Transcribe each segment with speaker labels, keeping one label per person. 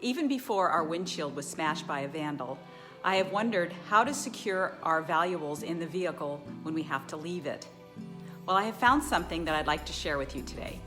Speaker 1: Even before our windshield was smashed by a vandal, I have wondered how to secure our valuables in the vehicle when we have to leave it. Well, I have found something that I'd like to share with you today.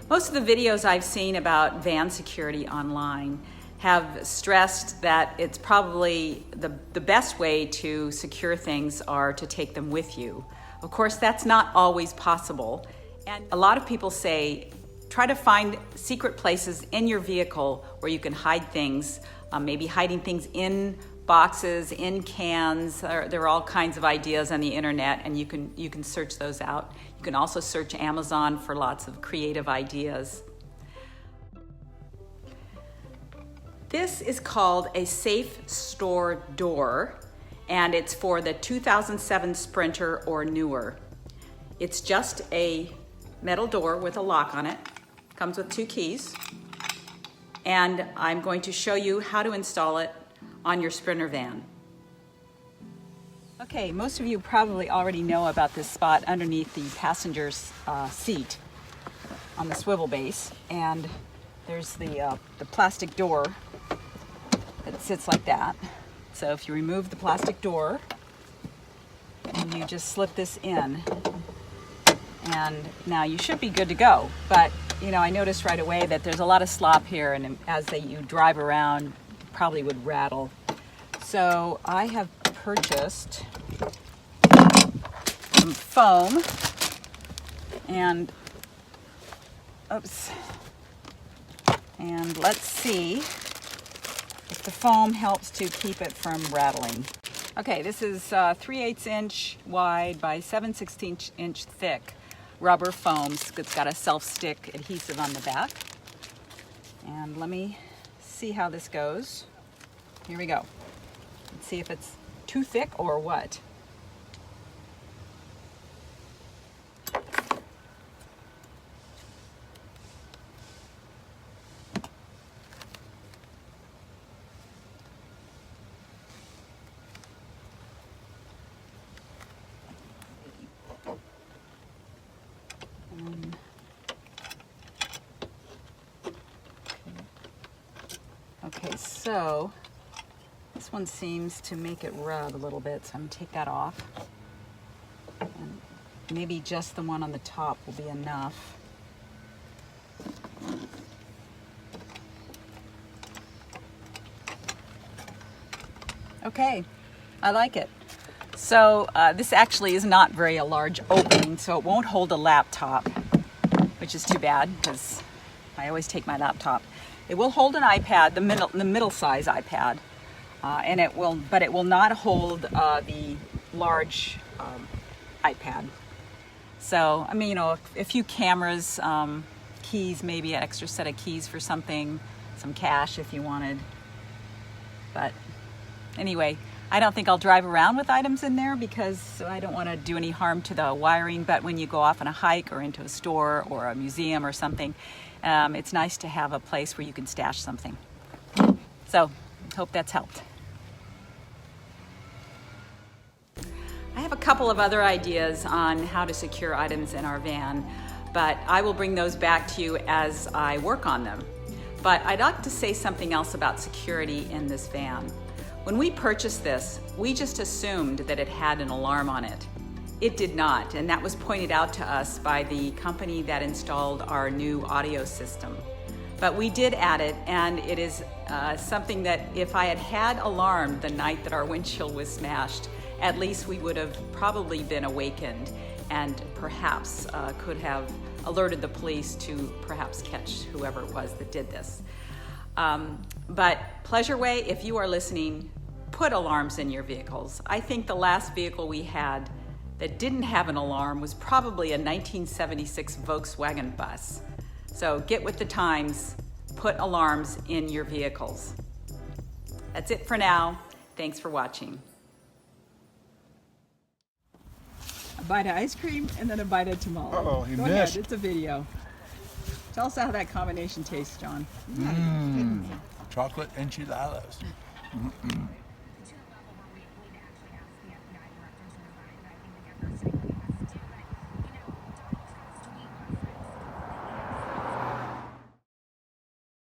Speaker 1: Most of the videos I've seen about van security online have stressed that it's probably the best way to secure things are to take them with you. Of course, that's not always possible. And a lot of people say, try to find secret places in your vehicle where you can hide things, maybe hiding things in boxes, in cans. There are all kinds of ideas on the internet, and you can search those out. You can also search Amazon for lots of creative ideas. This is called a safe Stor door, and it's for the 2007 Sprinter or newer. It's just a metal door with a lock on it. Comes with 2 keys. And I'm going to show you how to install it on your Sprinter van. Okay, most of you probably already know about this spot underneath the passenger's seat on the swivel base. And there's the plastic door that sits like that. So if you remove the plastic door and you just slip this in, and now you should be good to go. But you know, I noticed right away that there's a lot of slop here, and as you drive around, it probably would rattle. So I have purchased some foam, and and let's see if the foam helps to keep it from rattling. Okay, this is 3/8 inch wide by 7/16 inch thick rubber foam. It's got a self-stick adhesive on the back. And let me see how this goes. Here we go. Let's see if it's too thick or what. Okay, so this one seems to make it rub a little bit, so I'm going to take that off. And maybe just the one on the top will be enough. Okay, I like it. So this actually is not very a large opening, so it won't hold a laptop, which is too bad because I always take my laptop. It will hold an iPad, the middle size iPad, and it will not hold the large iPad. So I mean, you know, a few cameras, keys, maybe an extra set of keys for something, some cash if you wanted. But anyway, I don't think I'll drive around with items in there because I don't want to do any harm to the wiring. But when you go off on a hike or into a store or a museum or something, it's nice to have a place where you can stash something. So, hope that's helped. I have a couple of other ideas on how to secure items in our van, but I will bring those back to you as I work on them. But I'd like to say something else about security in this van. When we purchased this, we just assumed that it had an alarm on it. It did not, and that was pointed out to us by the company that installed our new audio system. But we did add it, and it is something that if I had had alarmed the night that our windshield was smashed, at least we would have probably been awakened and perhaps could have alerted the police to perhaps catch whoever it was that did this. But Pleasure Way, if you are listening, put alarms in your vehicles. I think the last vehicle we had that didn't have an alarm was probably a 1976 Volkswagen bus. So get with the times, put alarms in your vehicles. That's it for now. Thanks for watching.
Speaker 2: A bite of ice cream and then a bite of tamale.
Speaker 3: Uh-oh, you
Speaker 2: Go
Speaker 3: missed.
Speaker 2: ahead, it's a video. Tell us how that combination tastes, John.
Speaker 3: Chocolate enchiladas.